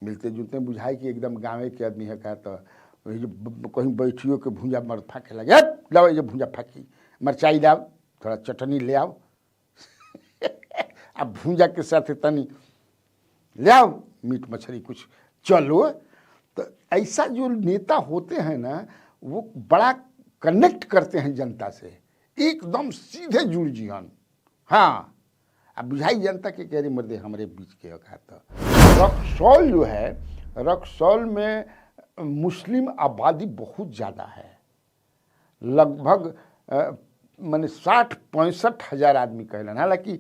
मिलते जुलते बुझाए कि एकदम गाँवे के आदमी है का। तो वही जो कहीं बैठियो के भूंजा मर फाँके लगे, लाओ ये भूंजा फाँकी, मरचाई लाओ, थोड़ा चटनी ले आओ अब भूंजा के साथ तनी ले आओ मीट मछली कुछ, चलो। तो ऐसा जो नेता होते हैं ना, वो बड़ा कनेक्ट करते हैं जनता से, एकदम सीधे जुड़ जियन। हाँ, अब बुझाई जनता के कह रही मर्दे हमारे बीच के था। रक्सौल जो है, रक्सौल में मुस्लिम आबादी बहुत ज़्यादा है, लगभग मैंने 60-65 हज़ार आदमी कहलन। हालांकि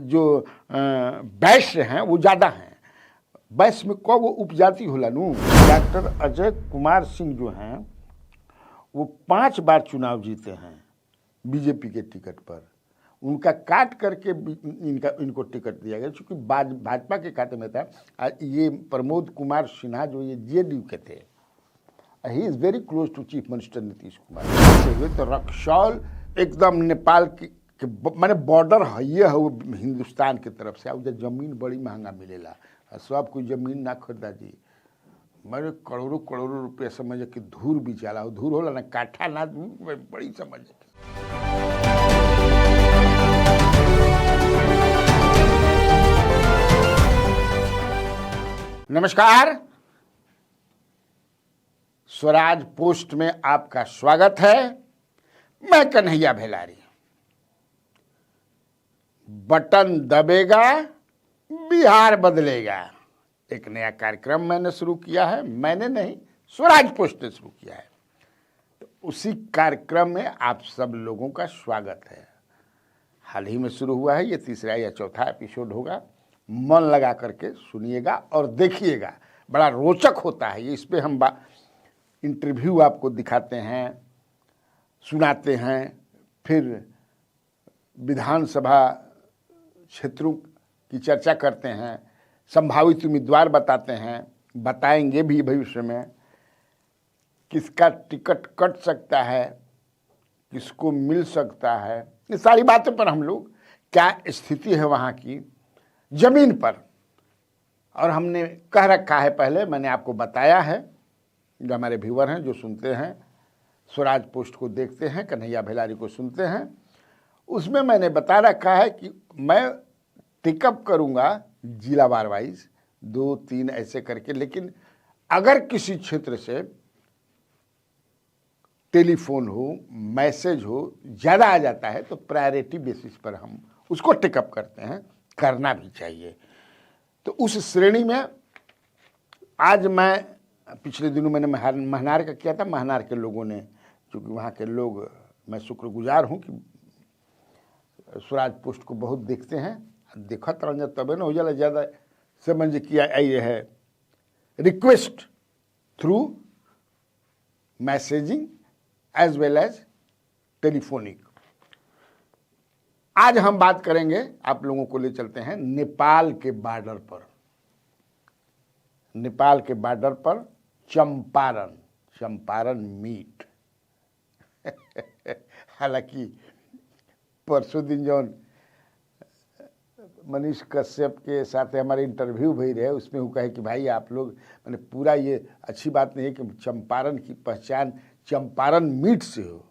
जो वैश्य हैं वो ज़्यादा हैं। वैश्य में कब वो उपजाति होला नू। डॉक्टर अजय कुमार सिंह जो हैं वो 5 बार चुनाव जीते हैं बीजेपी के टिकट पर। उनका काट करके इनको टिकट दिया गया, चूँकि भाजपा के खाते में था। ये प्रमोद कुमार सिन्हा जो ये जेडीयू के थे, he is very close to chief minister Nitish Kumar. तो रक्सौल एकदम नेपाल के माने बॉर्डर है हिंदुस्तान की तरफ से। उधर जमीन बड़ी महंगा मिलेला, सब कोई जमीन ना खरीदा जी, मेरे करोड़ों करोड़ों रुपये समझ कि धूर भी चला, धूर होला ना, काठा ना, बड़ी समझ। नमस्कार, स्वराज पोस्ट में आपका स्वागत है। मैं कन्हैया भेलारी। बटन दबेगा बिहार बदलेगा, एक नया कार्यक्रम मैंने शुरू किया है। मैंने नहीं, स्वराज पोस्ट ने शुरू किया है। तो उसी कार्यक्रम में आप सब लोगों का स्वागत है। हाल ही में शुरू हुआ है, ये 3रा या 4था एपिसोड होगा। मन लगा करके सुनिएगा और देखिएगा, बड़ा रोचक होता है ये। इस पर हम इंटरव्यू आपको दिखाते हैं, सुनाते हैं, फिर विधानसभा क्षेत्रों की चर्चा करते हैं, संभावित उम्मीदवार बताते हैं, बताएंगे भी भविष्य में किसका टिकट कट सकता है, किसको मिल सकता है। ये सारी बातों पर हम लोग, क्या स्थिति है वहाँ की जमीन पर। और हमने कह रखा है, पहले मैंने आपको बताया है, जो हमारे व्यूअर हैं, जो सुनते हैं, स्वराज पोस्ट को देखते हैं, कन्हैया भेलारी को सुनते हैं, उसमें मैंने बता रखा है कि मैं टिकअप करूंगा जिलावार वाइज 2-3 ऐसे करके। लेकिन अगर किसी क्षेत्र से टेलीफोन हो, मैसेज हो, ज़्यादा आ जाता है तो प्रायोरिटी बेसिस पर हम उसको टिकअप करते हैं, करना भी चाहिए। तो उस श्रेणी में आज मैं, पिछले दिनों मैंने महनार का किया था। महनार के लोगों ने, क्योंकि वहाँ के लोग, मैं शुक्रगुजार हूँ कि स्वराज पोस्ट को बहुत देखते हैं, देखा तरह तबे ना हो जाला ज़्यादा समझ किया। ये है request through messaging as well as telephonic. आज हम बात करेंगे, आप लोगों को ले चलते हैं नेपाल के बॉर्डर पर। नेपाल के बॉर्डर पर चंपारण मीट हालांकि परसों दिन जो मनीष कश्यप के साथ हमारे इंटरव्यू भी रहे, उसमें वो कहे कि भाई आप लोग, मैंने पूरा ये अच्छी बात नहीं है कि चंपारण की पहचान चंपारण मीट से हो।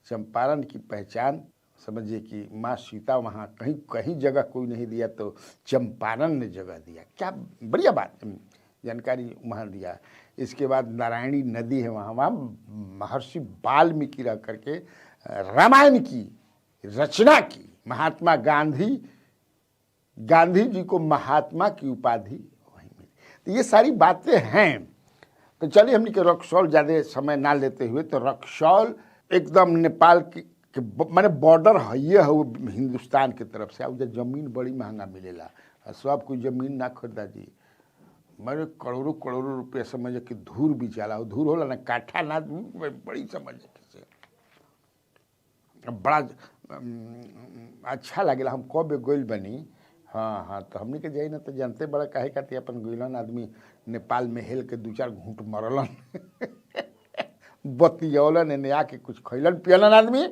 चंपारण की पहचान समझिए कि माँ सीता वहाँ कहीं कहीं जगह कोई नहीं दिया, तो चंपारण ने जगह दिया। क्या बढ़िया बात, जानकारी वहाँ दिया। इसके बाद नारायणी नदी है वहाँ महर्षि वाल्मीकि रह करके रामायण की रचना की। महात्मा गांधी जी को महात्मा की उपाधि वहीं मिली। तो ये सारी बातें हैं। तो चलिए हमने के रक्सौल ज़्यादा समय ना लेते हुए, तो रक्सौल एकदम नेपाल की माने बॉर्डर है हिंदुस्तान की तरफ से। उधर जमीन बड़ी महंगा मिलेला, सब कोई जमीन ना खरीदा जी, मेरे करोड़ों करोड़ों रुपये समझ कि धूर भी चला, धूर होला ना, काठा ना, बड़ी समझ से बड़ा अच्छा लगेला। हम कब गोइल बनी। हाँ, तो हमने के जाई ना तो जानते बड़ा काहे खाती अपन गोइलन आदमी नेपाल में हेल के 2-4 घूंट मरलन बतियौलन, एने आके कुछ खैलन पियलन आदमी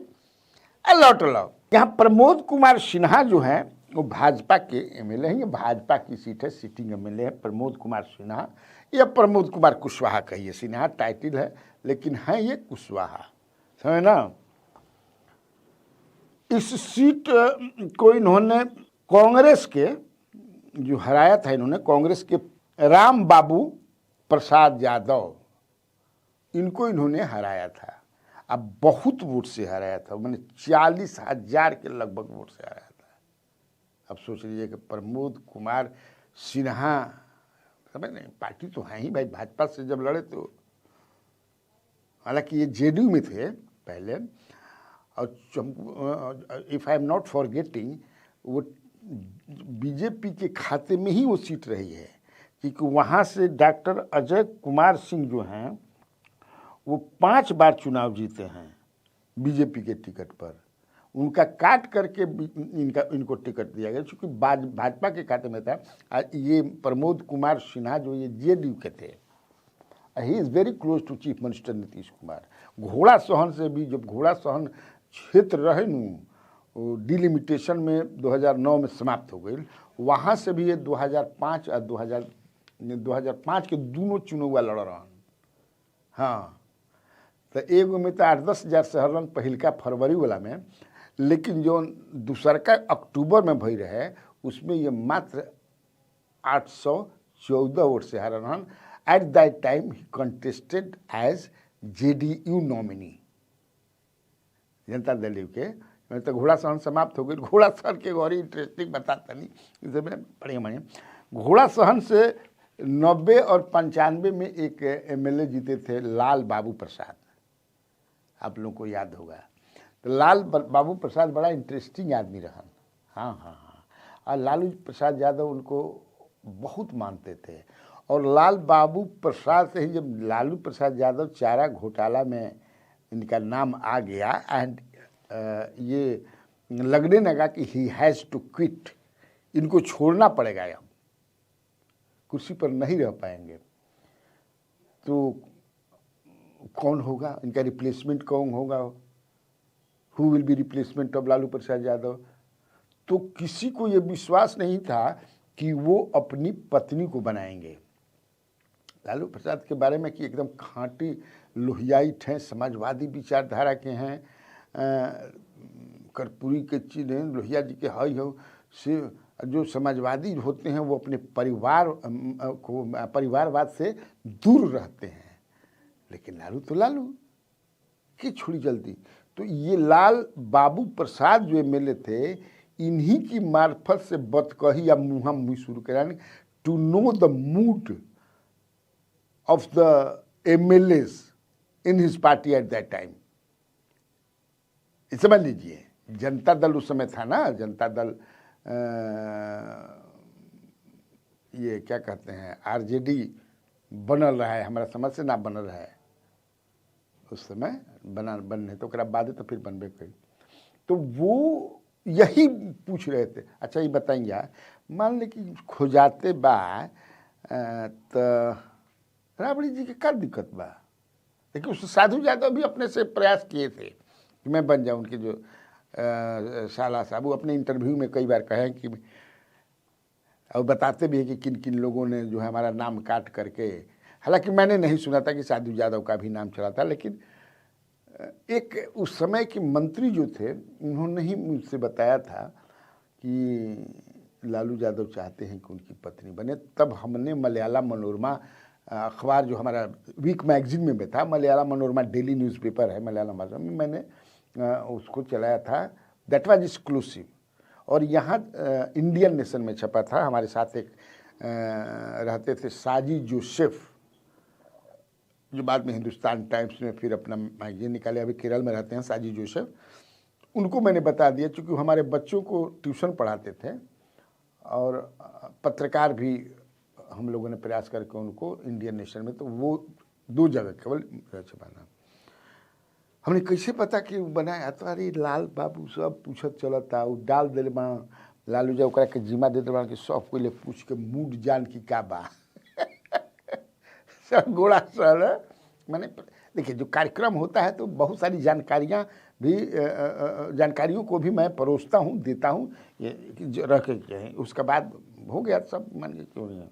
लौटल। यहाँ प्रमोद कुमार सिन्हा जो हैं वो भाजपा के एमएलए हैं, ये भाजपा की सीट है, सिटिंग एमएलए है प्रमोद कुमार सिन्हा या प्रमोद कुमार कुशवाहा कहिए, सिन्हा टाइटल है लेकिन है ये कुशवाहा, समझ ना। इस सीट को इन्होंने कांग्रेस के जो हराया था, इन्होंने कांग्रेस के राम बाबू प्रसाद यादव, इनको इन्होंने हराया था। अब बहुत वोट से हराया था, मैंने 40,000 के लगभग वोट से हराया था। अब सोच लीजिए कि प्रमोद कुमार सिन्हा, समझ नहीं, पार्टी तो है ही भाई, भाजपा से जब लड़े तो, हालांकि ये जेडीयू में थे पहले, और if I am not forgetting वो बीजेपी के खाते में ही वो सीट रही है, क्योंकि वहाँ से डॉक्टर अजय कुमार सिंह जो हैं वो 5 बार चुनाव जीते हैं बीजेपी के टिकट पर, उनका काट करके इनको टिकट दिया गया, क्योंकि भाजपा के खाते में था। ये प्रमोद कुमार सिन्हा जो ये जेडीयू के थे, he is very close to chief minister Nitish Kumar. Ghorasahan से भी, जब घोड़ा सहन क्षेत्र रहे न डिलिमिटेशन में 2009 में समाप्त हो गई, वहाँ से भी ये 2005 और 2005 के दोनों चुनाव लड़ रहा। हाँ, तो एगो में तो 8-10 हज़ार से हरन पहिलका फरवरी वाला में, लेकिन जो दूसरका अक्टूबर में भई रहे उसमें ये मात्र 814 वोट से हारन। एट दैट टाइम ही contested as JDU nominee, Janata Dal के। तो घोड़ा सहन समाप्त हो गई। घोड़ा सहन के गौरी इंटरेस्टिंग बताता नहीं, इसे मैं बढ़िया बढ़िया। घोड़ा सहन से 90 और 95 में एक एमएलए जीते थे, लाल बाबू प्रसाद, आप लोगों को याद होगा। तो लाल बाबू प्रसाद बड़ा इंटरेस्टिंग आदमी रहा। हाँ हाँ हाँ, और लालू प्रसाद यादव उनको बहुत मानते थे, और लाल बाबू प्रसाद से ही जब लालू प्रसाद यादव चारा घोटाला में इनका नाम आ गया, एंड ये लगने लगा कि ही हैज़ टू क्विट, इनको छोड़ना पड़ेगा, अब कुर्सी पर नहीं रह पाएंगे, तो कौन होगा इनका रिप्लेसमेंट, कौन होगा, who will be replacement of Lalu Prasad Yadav. तो किसी को ये विश्वास नहीं था कि वो अपनी पत्नी को बनाएंगे। लालू प्रसाद के बारे में कि एकदम खांटी लोहियाइट हैं, समाजवादी विचारधारा के हैं, कर्पूरी के चीज लोहिया जी के हई हो से जो समाजवादी होते हैं वो अपने परिवारवाद से दूर रहते हैं। लेकिन लालू तो लालू की छोड़ी जल्दी। तो ये लाल बाबू प्रसाद जो एमएलए थे, इन्हीं की मार्फत से बतकही या मुँहा मुँह शुरू कराने, to know the mood of the MLAs in his party at that time। समझ लीजिए, जनता दल उस समय था ना, जनता दल ये क्या कहते हैं आरजेडी बनल रहा है, हमारा समझ से ना बनल रहा है उस समय, बनने तो ओकरा बाद तो फिर बनबे करी। तो वो यही पूछ रहे थे, अच्छा ये बताइए, मान ले कि खोजाते बा तो राबड़ी जी के क्या दिक्कत बा, लेकिन उस साधु यादव भी अपने से प्रयास किए थे कि मैं बन जाऊं उनके जो साला साहब, वो अपने इंटरव्यू में कई बार कहे कि, और बताते भी हैं कि किन किन लोगों ने जो है हमारा नाम काट करके, हालांकि मैंने नहीं सुना था कि साधु यादव का भी नाम चला था, लेकिन एक उस समय के मंत्री जो थे उन्होंने ही मुझसे बताया था कि लालू यादव चाहते हैं कि उनकी पत्नी बने। तब हमने मलयालम मनोरमा अखबार जो हमारा वीक मैगजीन में भी था, मलयालम मनोरमा डेली न्यूज़पेपर है मलयालम भाषा में, मैंने उसको चलाया था, दैट वाज एक्सक्लूसिव। और यहाँ इंडियन नेशन में छपा था। हमारे साथ एक रहते थे साजी जोसेफ, जो बाद में हिंदुस्तान टाइम्स में फिर अपना मैगजीन निकाले, अभी केरल में रहते हैं साजी जोसेफ। उनको मैंने बता दिया, चूँकि हमारे बच्चों को ट्यूशन पढ़ाते थे और पत्रकार भी हम लोगों ने प्रयास करके उनको इंडियन नेशन में, तो वो 2 जगह केवल छपाना। हमने कैसे पता कि बनाया, तो अरे लाल बाबू सब पूछत चलता, वो डाल दिले बा लालू जी, ओकरा के जिम्मा दे दे कि सब कोई ले पूछ के मूड जान की का बा सब गोड़ा सर माने देखिए जो कार्यक्रम होता है तो बहुत सारी जानकारियाँ भी जानकारियों को भी मैं परोसता हूँ, देता हूँ, ये जो रख के कहें, उसके बाद हो गया सब, मान के क्यों नहीं है।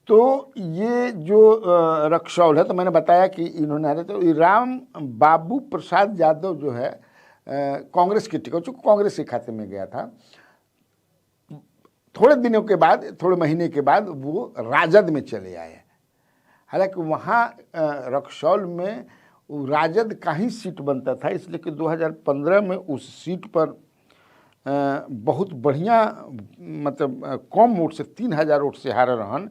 तो ये जो रक्सौल है, तो मैंने बताया कि इन्होंने, तो राम बाबू प्रसाद यादव जो है कांग्रेस की टिकट, चूँकि कांग्रेस के खाते में गया था, थोड़े दिनों के बाद, थोड़े महीने के बाद वो राजद में चले आए। हालांकि वहाँ रक्सौल में राजद का ही सीट बनता था, इसलिए कि 2015 में उस सीट पर बहुत बढ़िया, मतलब कम वोट से 3000 वोट से हारे रहन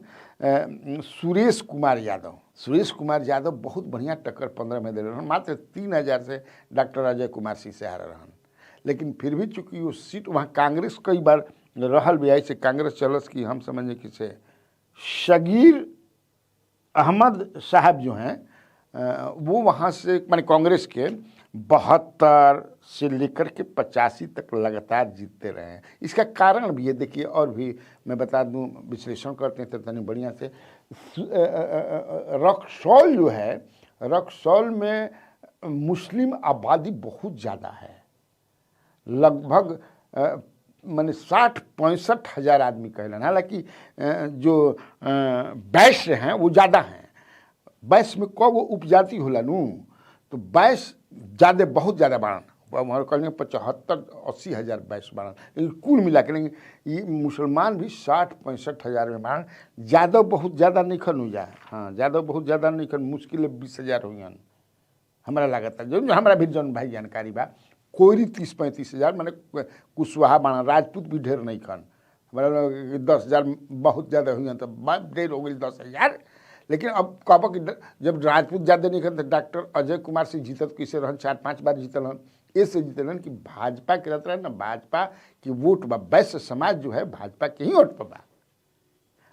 सुरेश कुमार यादव। सुरेश कुमार यादव बहुत बढ़िया टक्कर 15 में दे रहन, मात्र 3000 से डॉक्टर अजय कुमार सिंह से हारे रहन। लेकिन फिर भी चूँकि वो सीट वहाँ कांग्रेस कई बार रहल भी, ऐसे कांग्रेस चलस कि हम समझे कि से शगीर अहमद साहब जो हैं वो वहाँ से, माने कांग्रेस के 72 से लेकर के 85 तक लगातार जीतते रहे हैं। इसका कारण भी है, देखिए, और भी मैं बता दूं, विश्लेषण करते हैं तो तनी बढ़िया से। रक्सौल जो है, रक्सौल में मुस्लिम आबादी बहुत ज़्यादा है, लगभग माने 60-65 हज़ार आदमी कहलन। हालांकि जो वैश्य हैं वो ज़्यादा हैं। वैश्य में कब उपजाति होला नू, तो वैश्य ज़्यादा, बहुत ज़्यादा बाड़न, हमारे कहने 75-80 हज़ार वैश्य बाड़न, लेकिन कुल मिला के ये मुसलमान भी 60-65 हज़ार में बाड़न। यादव बहुत ज़्यादा नहीं खन हो जाए, हाँ, यादव बहुत ज़्यादा नहीं खन, मुश्किल 20 हज़ार हुई हमारा लागत है, जो हमारा भी जौन भाई जानकारी बा। कोयरी 30-35 हज़ार, मैंने कुशवाहा बाड़ा, राजपूत भी ढेर नहीं खन, हमारा 10 हज़ार बहुत ज़्यादा हुई, तो ढेर हो गई 10 हज़ार। लेकिन अब कहब कि जब राजपूत ज़्यादा नहीं खन तो डॉक्टर अजय कुमार सिंह जीतत कैसे रहन, 4-5 बार जीतल हन। इससे जीतल हन कि भाजपा के रहता है ना, भाजपा की वोट बा, वैश्य समाज जो है भाजपा के ही वोट पर बा,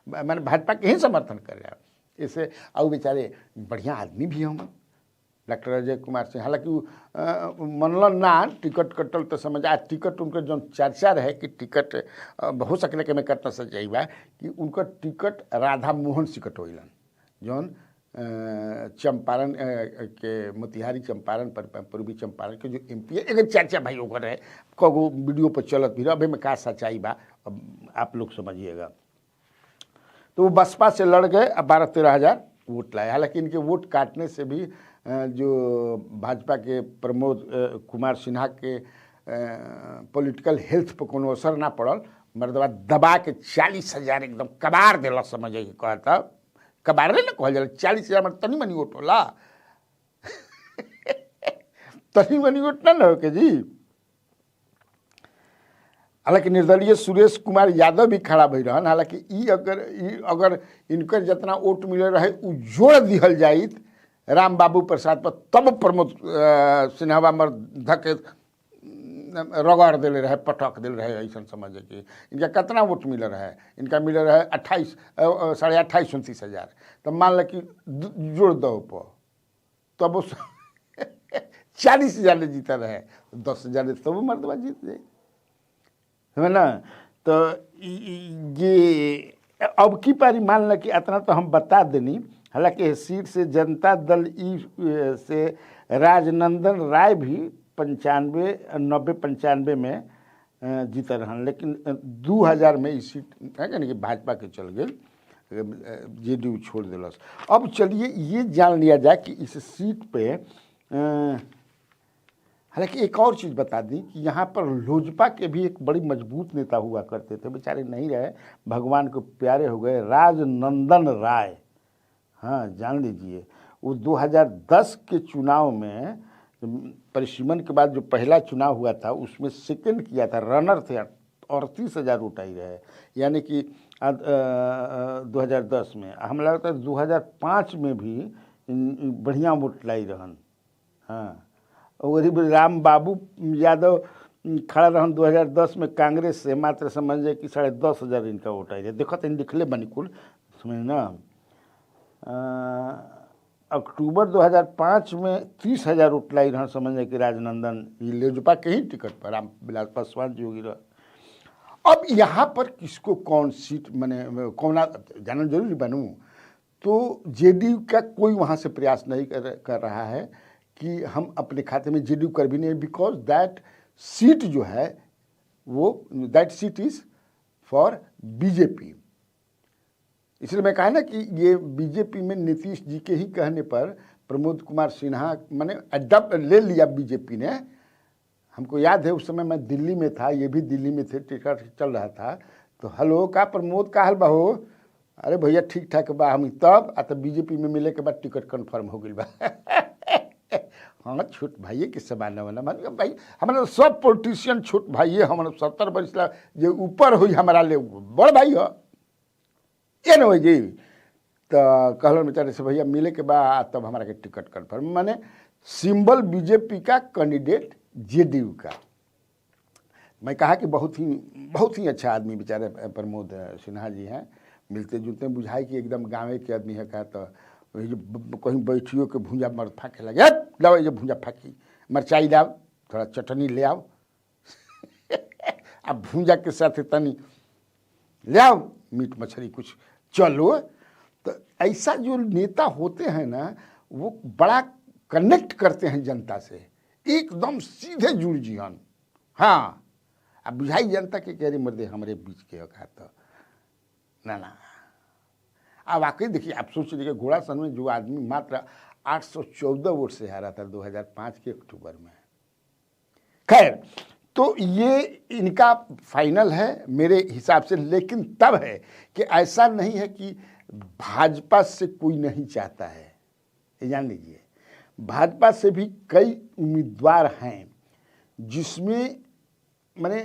मैंने भाजपा के ही समर्थन कर रहा है। इससे और बेचारे बढ़िया आदमी भी हम डॉक्टर अजय कुमार सिंह, हालांकि मनलन ना टिकट कटल तो समझ आ, टिकट उनका जो चर्चा रहे कि टिकट हो सकने के मैं कट न सच बा कि उनका टिकट राधा मोहन से कटोलन, जौन चंपारण के मोतिहारी चंपारण पर पूर्वी चंपारण के जो MP है, एक चर्चा भाई ओकर है, कगो वीडियो पर चलत भी अभी में का सच्चाई बा, अब आप लोग समझिएगा। तो वो बसपा से लड़ गए, अब 12-13 हज़ार वोट लाए। हालांकि इनके वोट काटने से भी जो भाजपा के प्रमोद कुमार सिन्हा के पॉलिटिकल हेल्थ पर कोनो असर ना पड़ल, मर्दबा दबा के 40 हज़ार एकदम कबार दिल, समझे कहता कबार ना कहल जाला, 40 हज़ार में तनी मनी वोट होला तनी मनी वोट ना हो के जी। हालांकि निर्दलीय सुरेश कुमार यादव भी खड़ा भई रहन। हालांकि अगर इनकर जितना वोट मिले रहे उ जोड़ दिहल जाइत राम बाबू प्रसाद पर, तब प्रमोद सिन्हा मर धके रगड़ दिले रहे, पटक दिल रहे, ऐसा समझे कि इनका कितना वोट मिले रहे, इनका मिले रहे 28-29 हज़ार, तब मान ल कि जोड़ दो पर, तब 40 हज़ार जीता रहे, 10 हज़ार तब मर्दबा जीत जाए, है ना। तो ये अब की पारी मान ल कि इतना तो हम बता देनी। हालांकि सीट से जनता दल से राजनंदन राय भी 90-95 में जीत रहन, लेकिन 2000 में इस सीट यानी कि भाजपा के चल गए, JDU छोड़ दिलस। अब चलिए ये जान लिया जाए कि इस सीट पे हालांकि एक और चीज़ बता दी कि यहाँ पर लोजपा के भी एक बड़ी मजबूत नेता हुआ करते थे, बेचारे नहीं रहे, भगवान को प्यारे हो गए, राजनंदन राय। हाँ, जान लीजिए, वो 2010 के चुनाव में परिसीमन के बाद जो पहला चुनाव हुआ था उसमें सेकंड किया था, रनर थे, 38 हज़ार वोट आई रहे, यानी कि 2010 में। हम लगता है 2005 में भी बढ़िया वोट लाई रहन। हाँ, और राम बाबू यादव खड़ा रहन 2010 में कांग्रेस से, मात्र समझे कि 10.5 हज़ार इनका वोट आई रहे। देखो तो लिखले बनी कुल, समझ ना। अक्टूबर 2005 में 30 हज़ार वोट लाई रहन, समझे कि राजनंदन, ये लोजपा के ही टिकट पर राम विलास पासवान जी होगी रहा। अब यहाँ पर किसको कौन सीट मने कौना जानना जरूरी बनू, तो जेडीयू का कोई वहाँ से प्रयास नहीं कर रहा है कि हम अपने खाते में जेडीयू कर भी नहीं, बिकॉज दैट सीट जो है वो that seat is for BJP. इसलिए मैं कहा ना कि ये बीजेपी में नीतीश जी के ही कहने पर प्रमोद कुमार सिन्हा मैंने अडॉप्ट ले लिया बीजेपी ने। हमको याद है उस समय मैं दिल्ली में था, ये भी दिल्ली में थे, टिकट चल रहा था, तो हेलो का प्रमोद का हाल बा हो, अरे भैया ठीक ठाक बा, हम तब आ तो बीजेपी में मिले के बाद टिकट कन्फर्म हो गई बा। हाँ छोट भाइये के समान वाला मान भाई हमारा सब पॉलिटिशियन छोट भाइये, हमारा 70 वर्ष ला जो ऊपर हुई हमारा ले बड़ भाई हो ये न हो जी। तो कहलन बेचारे से भैया मिले के बाद तब हमारा के टिकट कन्फर्म, माने सिंबल बीजेपी का कैंडिडेट जेडीयू का। मैं कहा कि बहुत ही अच्छा आदमी बेचारे प्रमोद सिन्हा जी हैं, मिलते जुलते बुझाए कि एकदम गाँव के आदमी है। कहा तो वही जो कहीं बैठियो के भूंजा मर फाँके लगे, लाओ ये भूंजा फाँकी, मरचाई लाओ, थोड़ा चटनी ले आओ। अब भूंजा के साथ तनी ले आओ मीट मछली कुछ चलो। तो ऐसा जो नेता होते हैं ना वो बड़ा कनेक्ट करते हैं जनता से, एकदम सीधे जुड़ जियन। हाँ अब बुझाई जनता के कह रही मर्दे हमारे बीच के कहा तो ना अब वाकई देखिए, आप सोच लीजिए घोड़ा सन में जो आदमी मात्र 814 वोट से हारा था 2005 के अक्टूबर में। खैर तो ये इनका फाइनल है मेरे हिसाब से, लेकिन तब है कि ऐसा नहीं है कि भाजपा से कोई नहीं चाहता है, ये जान लीजिए भाजपा से भी कई उम्मीदवार हैं, जिसमें माने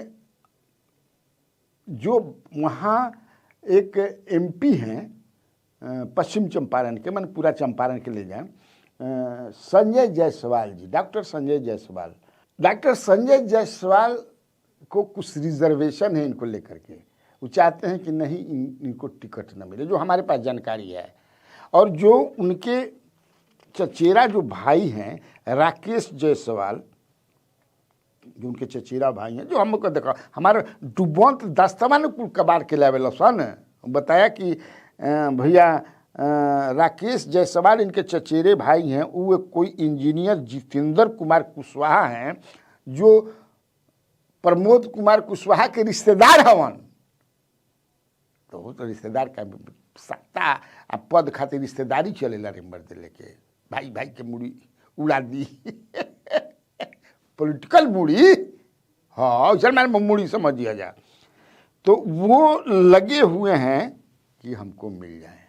जो वहाँ एक एमपी हैं पश्चिम चंपारण के, मैंने पूरा चंपारण के ले जाएं, संजय जायसवाल जी, डॉक्टर संजय जायसवाल। डॉक्टर संजय जायसवाल को कुछ रिजर्वेशन है इनको लेकर के, वो चाहते हैं कि नहीं इनको टिकट न मिले, जो हमारे पास जानकारी है। और जो उनके चचेरा जो भाई हैं राकेश जायसवाल, जो उनके चचेरा भाई हैं, जो हमको देखा हमारे डुबंत दस्तवा ने कुल कबाड़ के लावेला सन, बताया कि भैया राकेश जायसवाल इनके चचेरे भाई हैं, वो कोई इंजीनियर जितेंद्र कुमार कुशवाहा हैं जो प्रमोद कुमार कुशवाहा के रिश्तेदार हवन। तो रिश्तेदार का सत्ता आ पद खातिर रिश्तेदारी चलेला रे मर्द लेके, भाई भाई के मुड़ी उड़ा दी। पॉलिटिकल मुड़ी, हाँ चल मैंने मुड़ी समझ दिया जा। तो वो लगे हुए हैं कि हमको मिल जाए।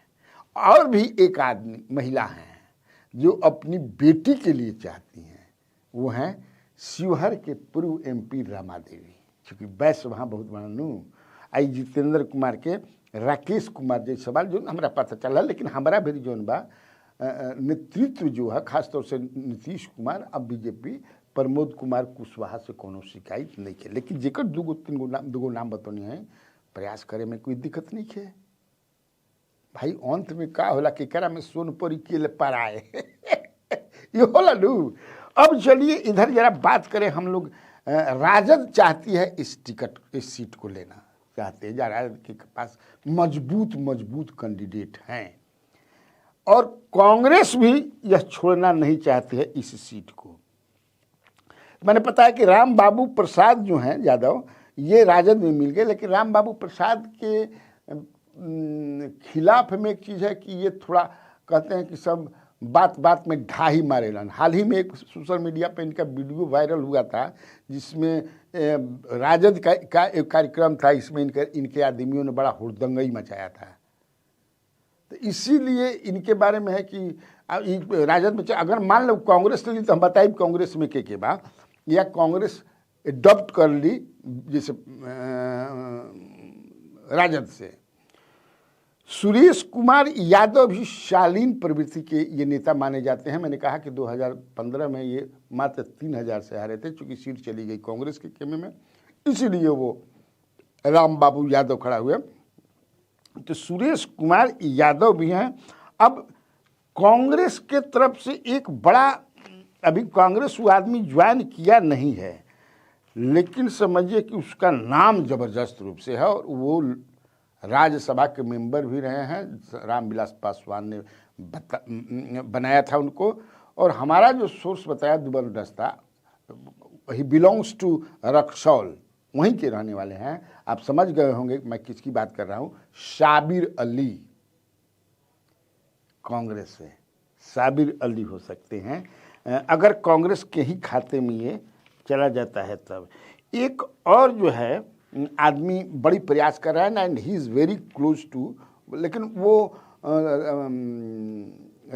और भी एक आदमी महिला हैं जो अपनी बेटी के लिए चाहती हैं, वो हैं शिवहर के पूर्व एमपी रमा देवी, क्योंकि वैश्य वहाँ बहुत बड़ा नू आई जितेंद्र कुमार के राकेश कुमार जायसवाल जो हमारा पता चला, लेकिन हमारा भी जो बा नेतृत्व जो है खासतौर से नीतीश कुमार अब बीजेपी प्रमोद कुमार कुशवाहा से कोनो शिकायत नहीं है, लेकिन जेकर दूगो नाम बतौनी है, प्रयास करे में कोई दिक्कत नहीं है भाई। अंत में का होला कि करा में सोनपुरी के ले पर आए। ये होला लू। अब चलिए इधर जरा बात करें हम लोग, राजद चाहती है इस सीट को लेना चाहते हैं, राजद के पास मजबूत कैंडिडेट हैं, और कांग्रेस भी यह छोड़ना नहीं चाहती है इस सीट को। मैंने पता है कि राम बाबू प्रसाद जो हैं यादव, ये राजद में मिल गए, लेकिन राम बाबू प्रसाद के खिलाफ में एक चीज़ है कि ये थोड़ा कहते हैं कि सब बात बात में ढाही मारेलन। हाल ही में एक सोशल मीडिया पे इनका वीडियो वायरल हुआ था जिसमें राजद का एक कार्यक्रम था, इसमें इनके आदमियों ने बड़ा हुड़दंगई मचाया था। तो इसीलिए इनके बारे में है कि राजद में अगर मान लो कांग्रेस ली तो हम बताइए कांग्रेस में के बा, या कांग्रेस एडॉप्ट कर ली जैसे राजद से। सुरेश कुमार यादव भी शालीन प्रवृत्ति के ये नेता माने जाते हैं। मैंने कहा कि 2015 में ये मात्र 3000 से हारे थे, चूँकि सीट चली गई कांग्रेस के खेमे में, इसीलिए वो राम बाबू यादव खड़ा हुए। तो सुरेश कुमार यादव भी हैं। अब कांग्रेस के तरफ से एक बड़ा, अभी कांग्रेस वो आदमी ज्वाइन किया नहीं है, लेकिन समझिए कि उसका नाम जबरदस्त रूप से है, और वो राज्यसभा के मेंबर भी रहे हैं, रामविलास पासवान ने बनाया था उनको। और हमारा जो सोर्स बताया जबरदस्त था, ही बिलोंग्स टू रक्सौल, वहीं के रहने वाले हैं। आप समझ गए होंगे मैं किसकी बात कर रहा हूं, साबिर अली। कांग्रेस से साबिर अली हो सकते हैं अगर कांग्रेस के ही खाते में ये चला जाता है तब। एक और जो है आदमी बड़ी प्रयास कर रहा है ना, and he is very close to, लेकिन वो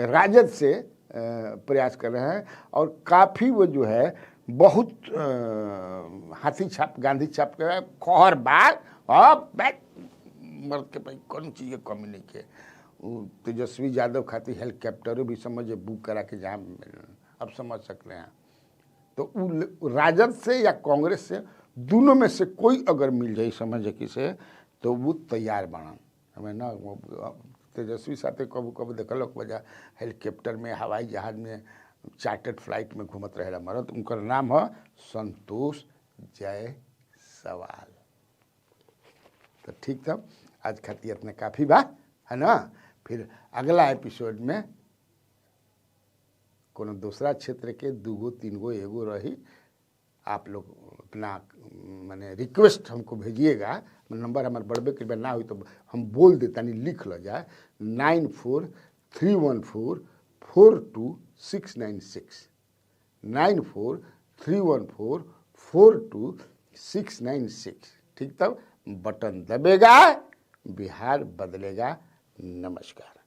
राजद से प्रयास कर रहे हैं और काफ़ी वो जो है बहुत हाथी छाप गांधी छाप के खौर बार और बैक मर्द के भाई कौन चीज़ कमी नहीं के। तेजस्वी यादव खाती हेलीकॉप्टरों भी समझे बुक करा के जहाँ अब समझ सकते हैं। तो राजद से या कांग्रेस से दोनों में से कोई अगर मिल जाए समझ किसे, तो वो तैयार बनन हमें ना। तेजस्वी साथे कब कब देखल वजह हेलीकॉप्टर में, हवाई जहाज में, चार्टर्ड फ्लाइट में घूमत रहेला मरद। उनका नाम है संतोष जायसवाल। तो ठीक था, आज खातिर इतना काफ़ी बा है ना। फिर अगला एपिसोड में कोनो दूसरा क्षेत्र के 2 गो 3 गो एगो रही। आप लोग अपना माने रिक्वेस्ट हमको भेजिएगा। नंबर हमारे बढ़बे के ना हुई तो हम बोल देता, नहीं लिख लो जाए 9431442696 9431442696। ठीक, तब बटन दबेगा, बिहार बदलेगा। नमस्कार।